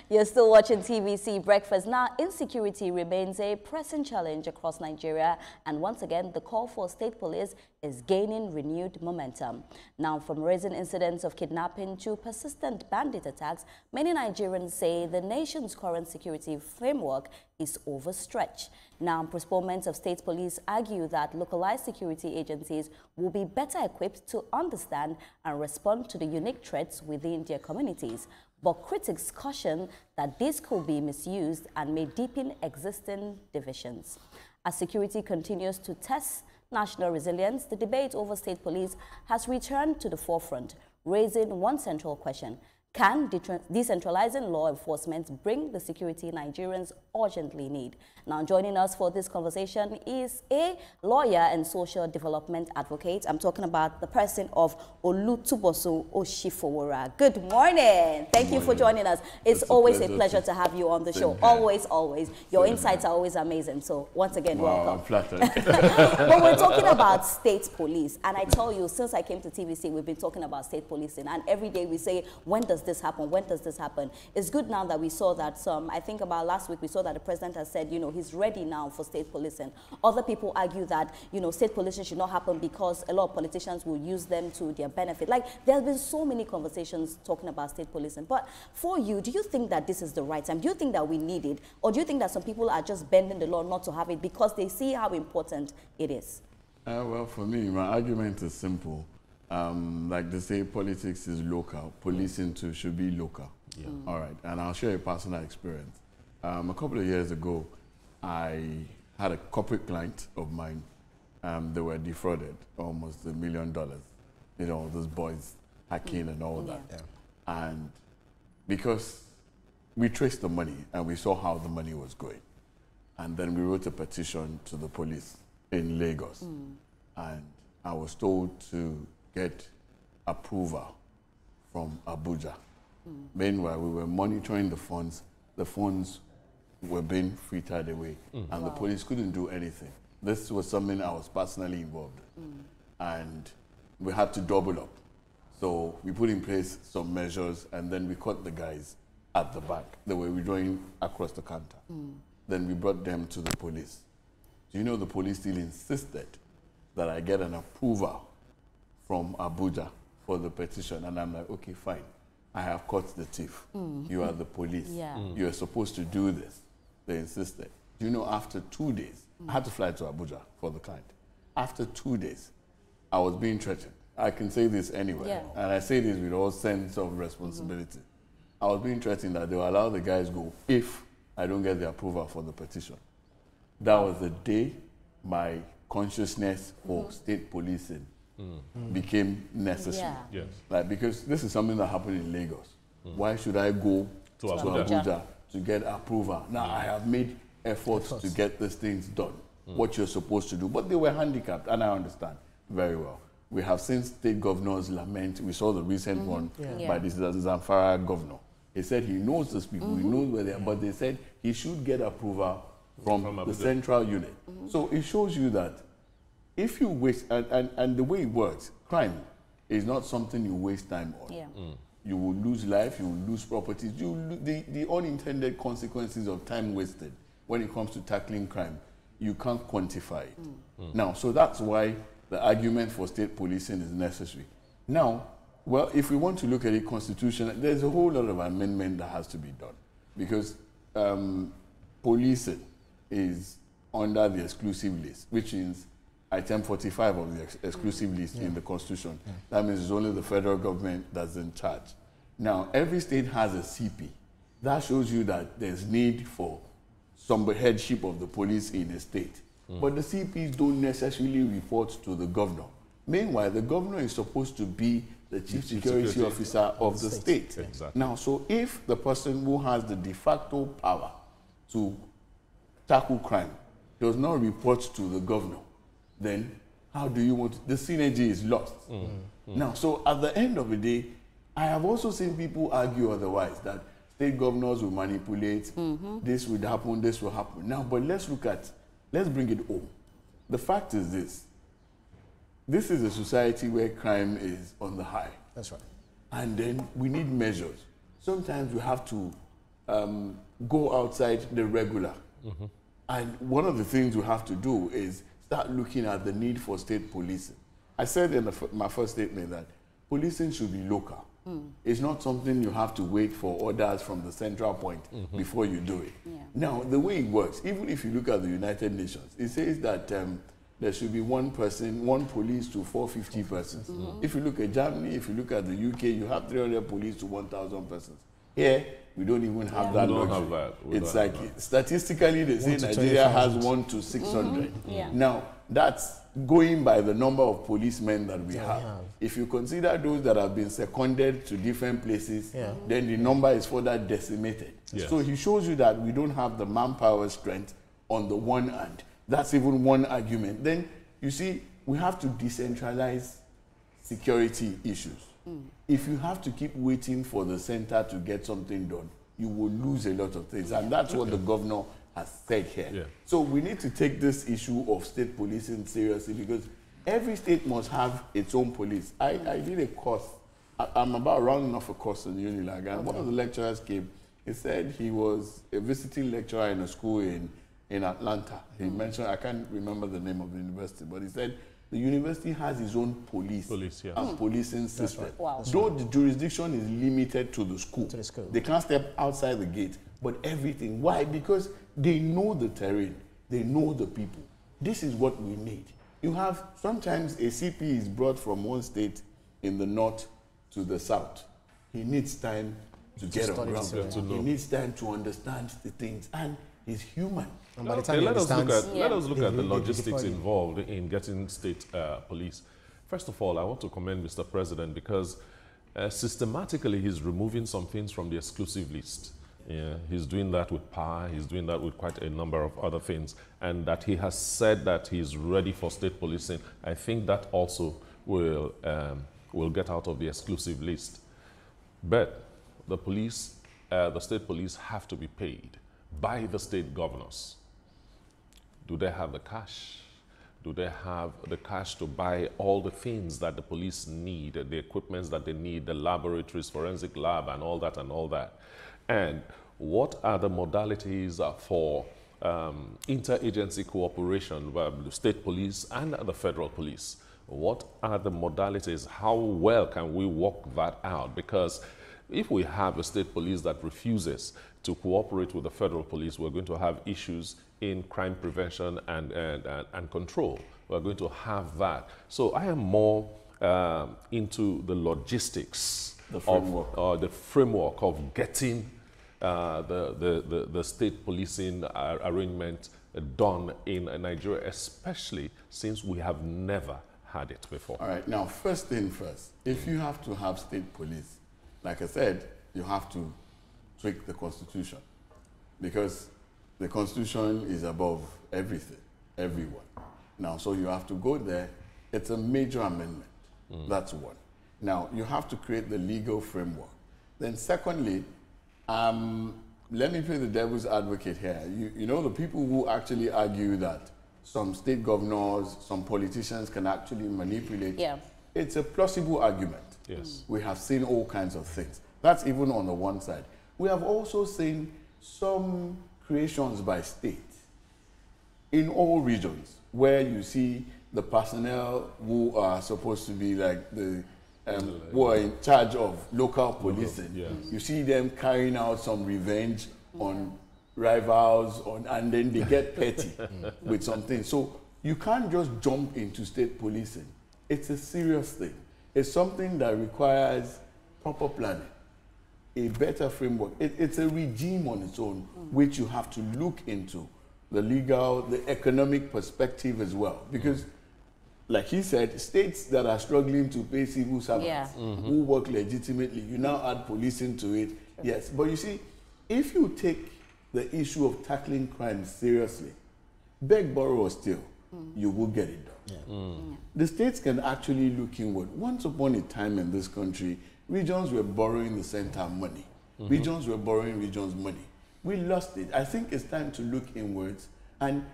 You're still watching TVC Breakfast. Now, insecurity remains a pressing challenge across Nigeria, and once again, the call for state police is gaining renewed momentum. Now, from recent incidents of kidnapping to persistent bandit attacks, many Nigerians say the nation's current security framework is overstretched. Now, proponents of state police argue that localized security agencies will be better equipped to understand and respond to the unique threats within their communities. But critics caution that this could be misused and may deepen existing divisions. As security continues to test national resilience, the debate over state police has returned to the forefront, raising one central question: can decentralizing law enforcement bring the security Nigerians urgently need? Now, joining us for this conversation is a lawyer and social development advocate. I'm talking about the person of Olutubosun Oshifowora. Good morning. Thank you for joining us. It's always a pleasure to have you on the show. Always, always. Your insights are always amazing. So once again, welcome. I'm flattered. But we're talking about state police. And I tell you, since I came to TVC, we've been talking about state policing. And every day we say, when does this happen? When does this happen? It's good now that we saw that I think about last week, we saw that the president has said, you know, he's ready now for state policing. Other people argue that, you know, state policing should not happen because a lot of politicians will use them to their benefit. Like, there have been so many conversations talking about state policing. But for you, do you think that this is the right time? Do you think that we need it? Or do you think that some people are just bending the law not to have it because they see how important it is? Well, for me, my argument is simple. Like they say, politics is local. Policing too should be local. Yeah. All right, and I'll share a personal experience. A couple of years ago, I had a corporate client of mine. They were defrauded almost $1 million. You know, those boys hacking and all that. Yeah. And because we traced the money and we saw how the money was going, and then we wrote a petition to the police in Lagos, and I was told to get approval from Abuja. Meanwhile, we were monitoring the funds. The funds were being frittered away, and the police couldn't do anything. This was something I was personally involved in, and we had to double up. So we put in place some measures, and then we caught the guys at the back. They were withdrawing across the counter. Then we brought them to the police. Do you know the police still insisted that I get an approval from Abuja for the petition? And I'm like, okay, fine. I have caught the thief. You are the police. Yeah. You are supposed to do this. They insisted. Do you know, after 2 days, I had to fly to Abuja for the client. After 2 days, I was being threatened. I can say this anywhere. Yeah. And I say this with all sense of responsibility. I was being threatened that they will allow the guys go if I don't get the approval for the petition. That was the day my consciousness for state policing became necessary. Yeah. Yes. Like, because this is something that happened in Lagos. Why should I go to Abuja to get approval? Now I have made efforts to get these things done, what you're supposed to do. But they were handicapped, and I understand very well. We have seen state governors lament. We saw the recent one by the Zamfara governor. He said he knows these people, he knows where they are, but they said he should get approval from the central unit. So it shows you that if you waste, and the way it works, crime is not something you waste time on. Yeah. You will lose life, you will lose properties, the unintended consequences of time wasted when it comes to tackling crime, you can't quantify it. Now, so that's why the argument for state policing is necessary. Now, well, if we want to look at it constitutionally, there's a whole lot of amendment that has to be done, because policing is under the exclusive list, which is item 45 of the exclusive list in the Constitution. That means it's only the federal government that's in charge. Now, every state has a CP. That shows you that there's need for some headship of the police in a state. But the CPs don't necessarily report to the governor. Meanwhile, the governor is supposed to be the chief security officer of the state. Exactly. Now, so if the person who has the de facto power to tackle crime does not report to the governor, then how do you want to, the synergy is lost. Now, so at the end of the day, I have also seen people argue otherwise, that state governors will manipulate, this would happen, this will happen. Now, but let's bring it home. The fact is this is a society where crime is on the high. That's right. And then we need measures. Sometimes we have to go outside the regular. And one of the things we have to do is start looking at the need for state policing. I said in my first statement that policing should be local. It's not something you have to wait for orders from the central point before you do it. Now, the way it works, even if you look at the United Nations, it says that there should be one police to 450 persons. If you look at Germany, if you look at the UK, you have 300 police to 1,000 persons. Here, we don't even have that luxury. It's like, statistically, they say Nigeria has 1 to 600. Now, that's going by the number of policemen that we have. If you consider those that have been seconded to different places, then the number is further decimated. So he shows you that we don't have the manpower strength on the one hand. That's even one argument. Then, you see, we have to decentralize security issues. If you have to keep waiting for the center to get something done, you will lose a lot of things. And that's what the governor has said here. So we need to take this issue of state policing seriously, because every state must have its own police. I did a course. I'm about rounding off a course in Unilag, and one of the lecturers came. He said he was a visiting lecturer in a school in Atlanta. He mentioned, I can't remember the name of the university, but he said the university has its own police and policing system. Right. Wow. Though the jurisdiction is limited to the school. They can't step outside the gate, but everything. Why? Because they know the terrain. They know the people. This is what we need. You have, sometimes a CP is brought from one state in the north to the south. He needs time to get on ground. He needs time to understand the things. And he's human. And by the time let us look at the logistics involved in getting state police. First of all, I want to commend Mr. President, because systematically he's removing some things from the exclusive list. He's doing that with power, he's doing that with quite a number of other things, and that he has said that he's ready for state policing. I think that also will get out of the exclusive list. But the police, the state police have to be paid by the state governors. Do they have the cash? Do they have the cash to buy all the things that the police need, the equipments that they need, the laboratories, forensic lab, and all that and all that? And what are the modalities for interagency cooperation with the state police and the federal police? What are the modalities? How well can we work that out? Because if we have a state police that refuses to cooperate with the federal police, we're going to have issues in crime prevention and control. We're going to have that. So I am more into the logistics, the framework of getting the state policing arrangement done in Nigeria, especially since we have never had it before. All right, now first thing first, if you have to have state police, like I said, you have to tweak the Constitution, because the Constitution is above everything, everyone. Now, so you have to go there. It's a major amendment. That's one. Now, you have to create the legal framework. Then secondly, let me play the devil's advocate here. You know, the people who actually argue that some state governors, some politicians can actually manipulate. It's a plausible argument. Yes. We have seen all kinds of things. That's even on the one side. We have also seen some creations by state in all regions where you see the personnel who are supposed to be like the who are in charge of local policing. You see them carrying out some revenge on rivals, and then they get petty with something. So you can't just jump into state policing. It's a serious thing. It's something that requires proper planning, a better framework. It's a regime on its own, which you have to look into, the legal, the economic perspective as well. Because, like he said, states that are struggling to pay civil servants who work legitimately, you now add policing to it. Yes, but you see, if you take the issue of tackling crime seriously, beg, borrow, or steal, you will get it done. The states can actually look inward. Once upon a time in this country, regions were borrowing the center money. Regions were borrowing regions money. We lost it. I think it's time to look inwards, and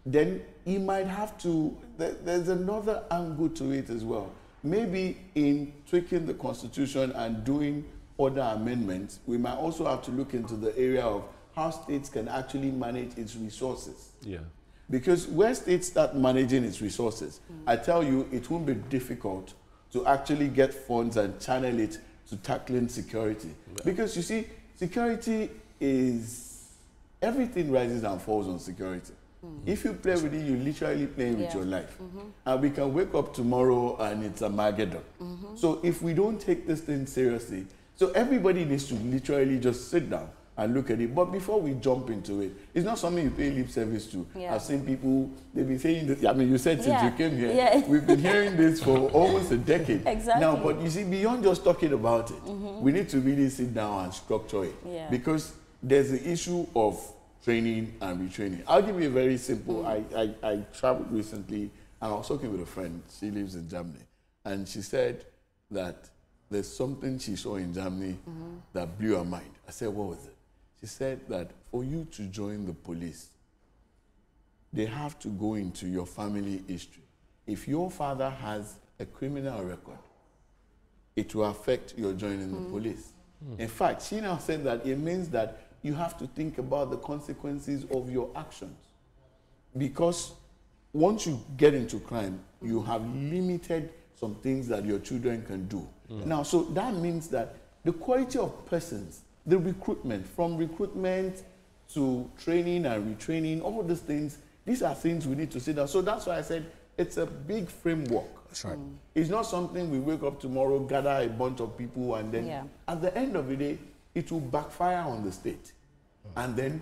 then you might have to, there's another angle to it as well. Maybe in tweaking the Constitution and doing other amendments, we might also have to look into the area of how states can actually manage its resources. Yeah. Because when states start managing its resources, I tell you, it won't be difficult to actually get funds and channel it to tackling security. Yeah. Because you see, security is, everything rises and falls on security. If you play with it, you're literally playing with your life. And we can wake up tomorrow and it's a Armageddon. So if we don't take this thing seriously, so everybody needs to literally just sit down and look at it. But before we jump into it, it's not something you pay lip service to. I've seen people, they've been saying this, I mean, you said since you came here, we've been hearing this for almost a decade. Exactly. Now, but you see, beyond just talking about it, we need to really sit down and structure it. Because there's the issue of training and retraining. I'll give you a very simple, I traveled recently and I was talking with a friend, she lives in Germany, and she said that there's something she saw in Germany that blew her mind. I said, what was it? She said that for you to join the police, they have to go into your family history. If your father has a criminal record, it will affect your joining the police. In fact, she now said that it means that you have to think about the consequences of your actions. Because once you get into crime, you have limited some things that your children can do. Now, so that means that the quality of persons, the recruitment, from recruitment to training and retraining, all of these things, these are things we need to sit down. So that's why I said it's a big framework. That's right. It's not something we wake up tomorrow, gather a bunch of people, and then at the end of the day, it will backfire on the state. And then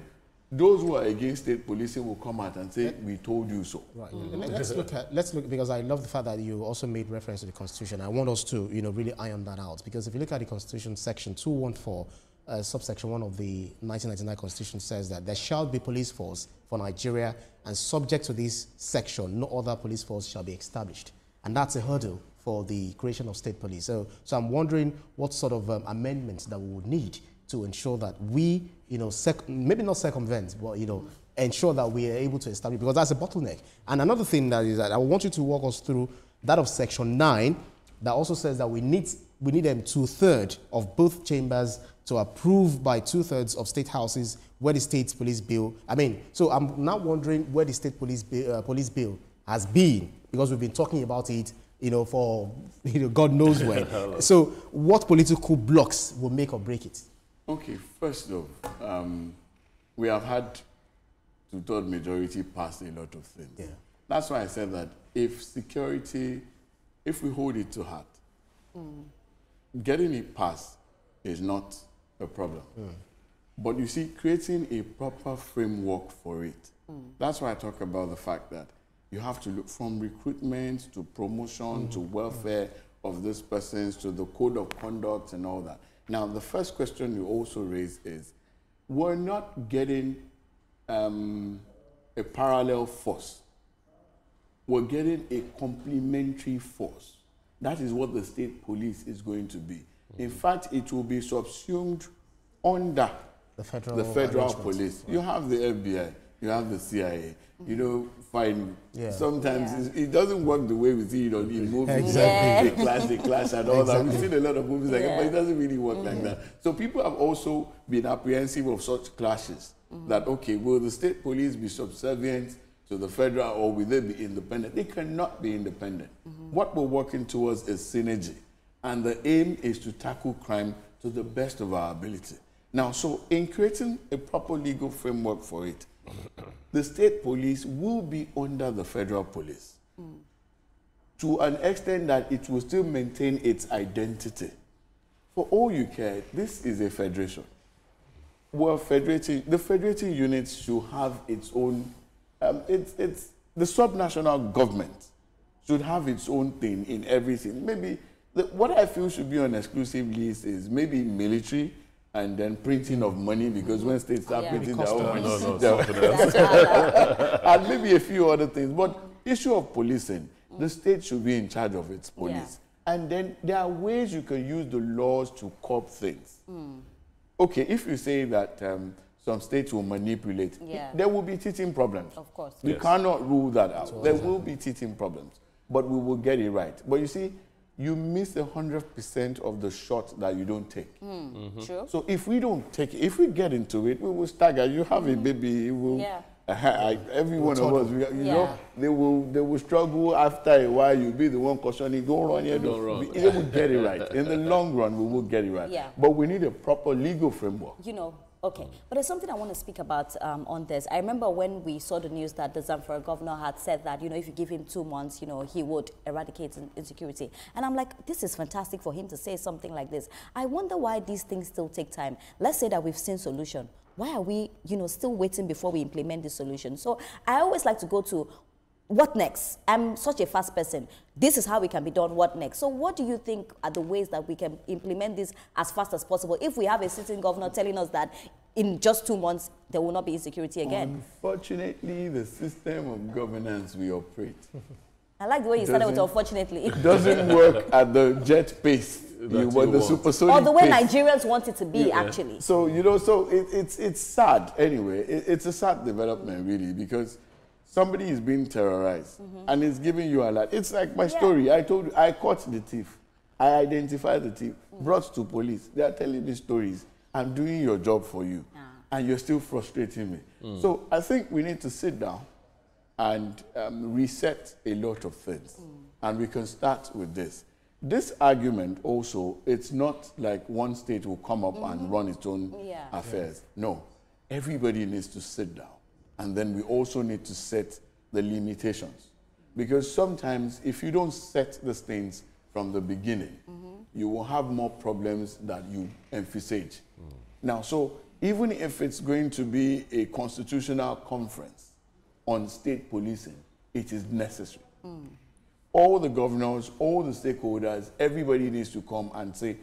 those who are against state policing will come out and say, we told you so. Right. Let's look, because I love the fact that you also made reference to the Constitution. I want us to, really iron that out. Because if you look at the Constitution, section 214, subsection 1 of the 1999 Constitution says that there shall be police force for Nigeria, and subject to this section, no other police force shall be established. And that's a hurdle for the creation of state police. So I'm wondering what sort of amendments that we would need to ensure that we, maybe not circumvent, but, ensure that we are able to establish, because that's a bottleneck. And another thing that is that I want you to walk us through that of section 9, that also says that we need them 2/3 of both chambers to approve by 2/3 of state houses where the state police bill, so I'm now wondering where the state police bill has been, because we've been talking about it, for God knows when. So what political blocks will make or break it? Okay, first off, we have had 2/3 majority pass a lot of things. Yeah. That's why I said that if we hold it to heart, getting it passed is not a problem. But you see, creating a proper framework for it, that's why I talk about the fact that you have to look from recruitment to promotion to welfare of these persons to the code of conduct and all that. Now, the first question you also raise is, we're not getting a parallel force. We're getting a complementary force. That is what the state police is going to be. In fact, it will be subsumed under the federal police. You have the FBI, you have the CIA. Fine. Sometimes it doesn't work the way we see it in movies. Exactly. They clash and all that. We've seen a lot of movies like that, but it doesn't really work like that. So people have also been apprehensive of such clashes. That, okay, will the state police be subservient to the federal, or will they be independent? They cannot be independent. What we're working towards is synergy. And the aim is to tackle crime to the best of our ability. Now, so in creating a proper legal framework for it, the state police will be under the federal police to an extent that it will still maintain its identity. For all you care, this is a federation. We're federating. The federating units should have its own, the subnational government should have its own thing in everything. Maybe what I feel should be on exclusive list is maybe military, and then printing of money, because when states start printing their own money, and maybe a few other things. But issue of policing, the state should be in charge of its police. And then there are ways you can use the laws to curb things. Okay, if you say that some states will manipulate, there will be teething problems. Of course. We cannot rule that out. There will be teething problems, but we will get it right. But you see, you miss 100% of the shot that you don't take. True. So if we don't take it, if we get into it, we will stagger. You have a baby, it will. Every one of us, you know, they will struggle. After a while, you'll be the one cautioning, don't run here, don't run. They will get it right. In the long run, we will get it right. Yeah. But we need a proper legal framework. You know, okay. But there's something I want to speak about on this. I remember when we saw the news that the Zamfara governor had said that, you know, if you give him 2 months, you know, he would eradicate insecurity. And I'm like, this is fantastic for him to say something like this. I wonder why these things still take time. Let's say that we've seen solution. Why are we, you know, still waiting before we implement the solution? So I always like to go to what next? I'm such a fast person. This is how we can be done. What next? So what do you think are the ways that we can implement this as fast as possible if we have a sitting governor telling us that in just 2 months there will not be insecurity again? Unfortunately, the system of governance we operate. I like the way you started with unfortunately. It doesn't work at the jet pace. The supersonic or the way pace. Nigerians want it to be, actually. So, you know, so it's sad anyway. It's a sad development, really, because somebody is being terrorized and it's giving you a lot. It's like my story. I told you, I caught the thief. I identified the thief, brought to police. They are telling me stories. I'm doing your job for you. And you're still frustrating me. So I think we need to sit down and reset a lot of things. And we can start with this. This argument also, it's not like one state will come up and run its own affairs. No, everybody needs to sit down. And then we also need to set the limitations. Because sometimes if you don't set these things from the beginning, you will have more problems that you envisage. Now, so even if it's going to be a constitutional conference on state policing, it is necessary. All the governors, all the stakeholders, everybody needs to come and say,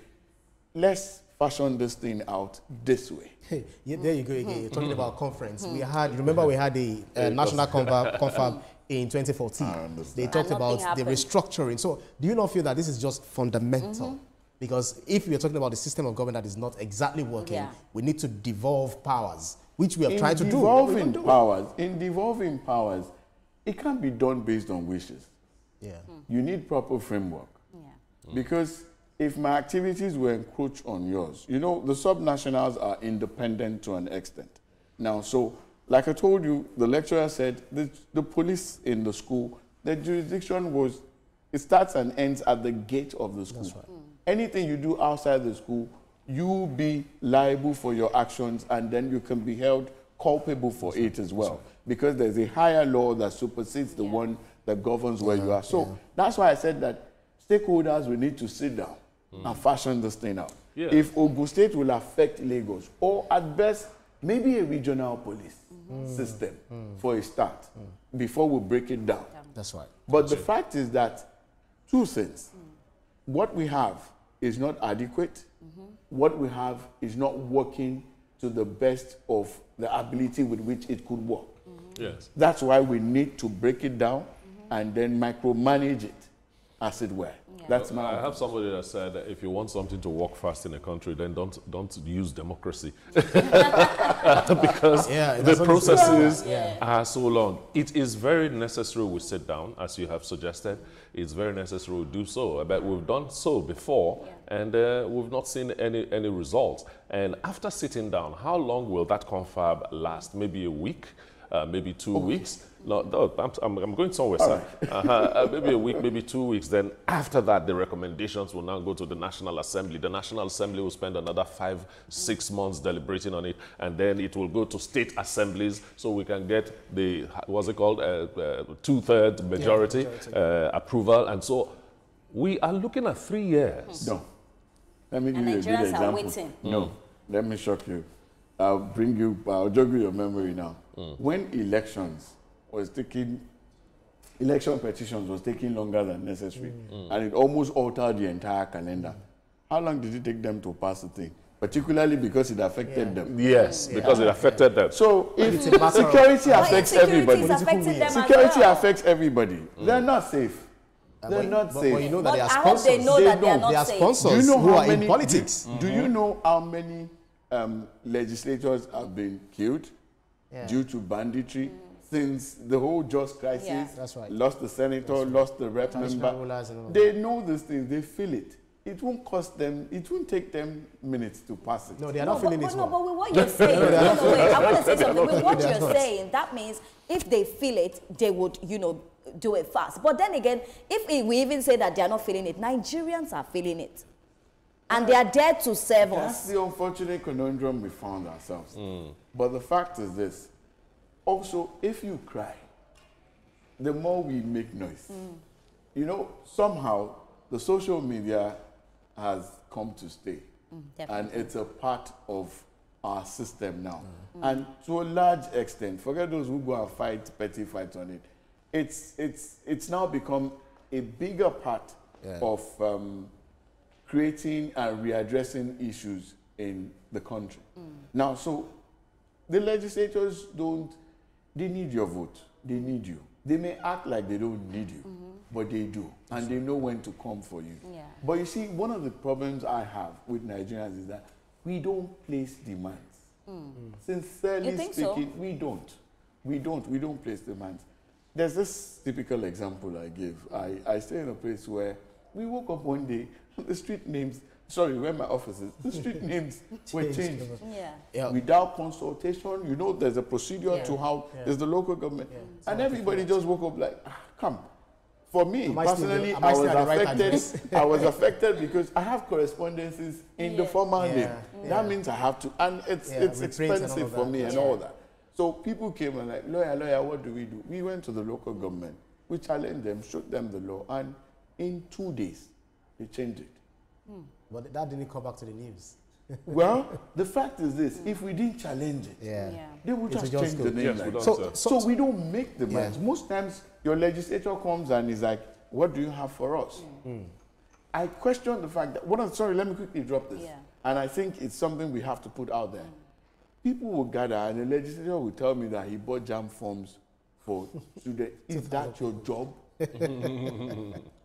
let's fashion this thing out this way. Hey, there you go again. You're talking about conference. We had, remember we had the national confab in 2014. They talked about the restructuring. So do you not feel that this is just fundamental? Because if we are talking about the system of government that is not exactly working, we need to devolve powers, which we have tried to do. In devolving powers, it can't be done based on wishes. You need proper framework. Because if my activities were encroached on yours, you know, the subnationals are independent to an extent. Now, so, like I told you, the lecturer said the police in the school, the jurisdiction was, it starts and ends at the gate of the school. Anything you do outside the school, you be liable for your actions, and then you can be held culpable for it as well. Because there's a higher law that supersedes the one that governs where you are. So that's why I said that stakeholders will need to sit down and fashion this thing out. If Ogun State will affect Lagos, or at best, maybe a regional police system for a start, before we break it down. That's right. But the fact is that two things. What we have is not adequate. What we have is not working to the best of the ability with which it could work. That's why we need to break it down and then micromanage it, as it were. That's my I have somebody that said that if you want something to work fast in a country, then don't use democracy. Because the processes are so long. It is very necessary we sit down, as you have suggested. It's very necessary we do so. But we've done so before, and we've not seen any results. And after sitting down, how long will that confab last? Maybe a week? Maybe 2 weeks? No, I'm going somewhere, sir. Maybe a week, maybe 2 weeks. Then after that, the recommendations will now go to the National Assembly. The National Assembly will spend another 5-6 months deliberating on it, and then it will go to state assemblies so we can get the, what's it called, 2/3 majority approval. And so we are looking at 3 years. No. Let me give you a good example. No, let me shock you. I'll jog your memory now. When elections was taking, election petitions was taking longer than necessary, and it almost altered the entire calendar. How long did it take them to pass the thing? Particularly because it affected them. Yes, because it affected them. So if security affects everybody, security affects everybody. They're not safe. They're not safe. But you know that they are I hope they sponsors. know that they are not safe. Sponsors Do you know who how are many in politics. Do you know how many legislators have been killed due to banditry, since the whole Just crisis. Yeah. That's right. Lost the senator, lost the rep member. They know these things. They feel it. It won't cost them. It won't take them minutes to pass it. No, they are not feeling it. No, but with what you're saying, wait, I want to say something. With what you're saying, that means if they feel it, they would, do it fast. But then again, if we even say that they are not feeling it, Nigerians are feeling it. And they are there to serve us. That's the unfortunate conundrum we found ourselves. But the fact is this. Also, if you cry, the more we make noise. Somehow, the social media has come to stay. And it's a part of our system now. And to a large extent, forget those who go and fight petty fights on it, it's now become a bigger part of creating and readdressing issues in the country. Now, so the legislators they need your vote. They need you. They may act like they don't need you, but they do. And they know when to come for you. Yeah. But you see, one of the problems I have with Nigerians is that we don't place demands. Sincerely speaking, we don't. We don't place demands. There's this typical example I give. I stay in a place where we woke up one day, the street names, where my office is, the street names were changed. Without consultation, there's a procedure to how, there's the local government. And everybody just woke up like, come. For me, personally, I was affected because I have correspondences in the formal name. That means I have to, and it's expensive for me and all that. So people came and like, lawyer, what do? We went to the local government. We challenged them, showed them the law, and in 2 days, they changed it. But that didn't come back to the news. Well, the fact is this, if we didn't challenge it, they would just change the name. So we don't make demands. Most times, your legislature comes and is like, what do you have for us? I question the fact that, let me quickly drop this. And I think it's something we have to put out there. People will gather and the legislator will tell me that he bought jam forms for students. Is that your job?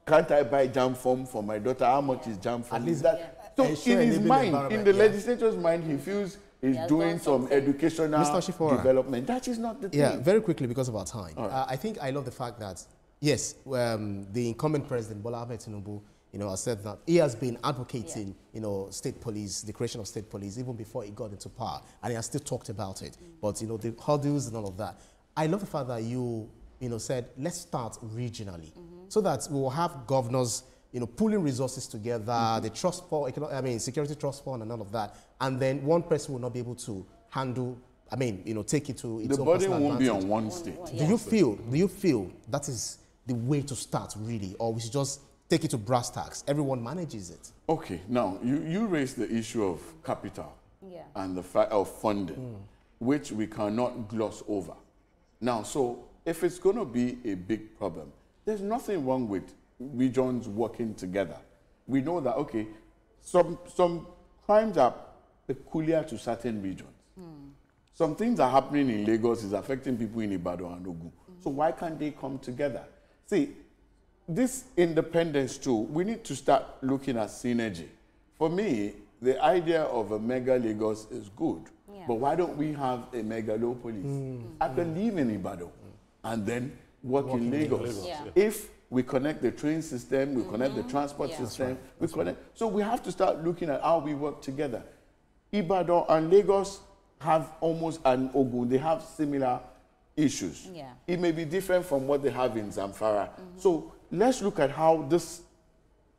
Can't I buy jam form for my daughter? How much is jam form? At least that. So in his mind, in the legislator's mind, he feels he's doing some educational development. That is not the thing. Yeah, very quickly because of our time. I think I love the fact that, yes, the incumbent president, Bola Ahmed Tinubu, has said that he has been advocating, state police, the creation of state police, even before he got into power, and he has still talked about it. But, the hurdles and all of that. I love the fact that you said, let's start regionally, so that we will have governors, pooling resources together, the trust fund, security trust fund and all of that, and then one person will not be able to handle, take it to its own personal advantage. The burden won't be on one state. Do you feel that is the way to start, really, or we should just take it to brass tacks? Everyone manages it. Okay, now, you raised the issue of capital and the fact of funding, which we cannot gloss over. Now, so if it's going to be a big problem, there's nothing wrong with regions working together. We know that, okay, some crimes are peculiar to certain regions. Some things are happening in Lagos is affecting people in Ibadan and Ogun. So why can't they come together? See, this independence too, we need to start looking at synergy. For me, the idea of a mega Lagos is good. But why don't we have a megalopolis? I can live in Ibadan and then work in Lagos. If we connect the train system, we connect the transport system, we connect. So we have to start looking at how we work together. Ibadan and Lagos have almost an Ogun, they have similar issues. It may be different from what they have in Zamfara. So let's look at how this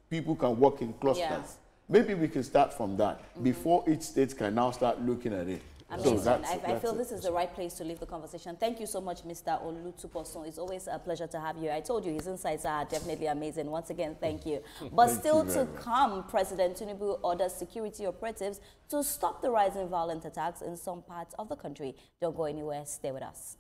people can work in clusters. Maybe we can start from that before each state can now start looking at it. Amazing. So I feel this is the right place to leave the conversation. Thank you so much, Mr. Olutuposon. It's always a pleasure to have you. I told you his insights are definitely amazing. Once again, thank you. But still to come, President Tinubu orders security operatives to stop the rise in violent attacks in some parts of the country. Don't go anywhere. Stay with us.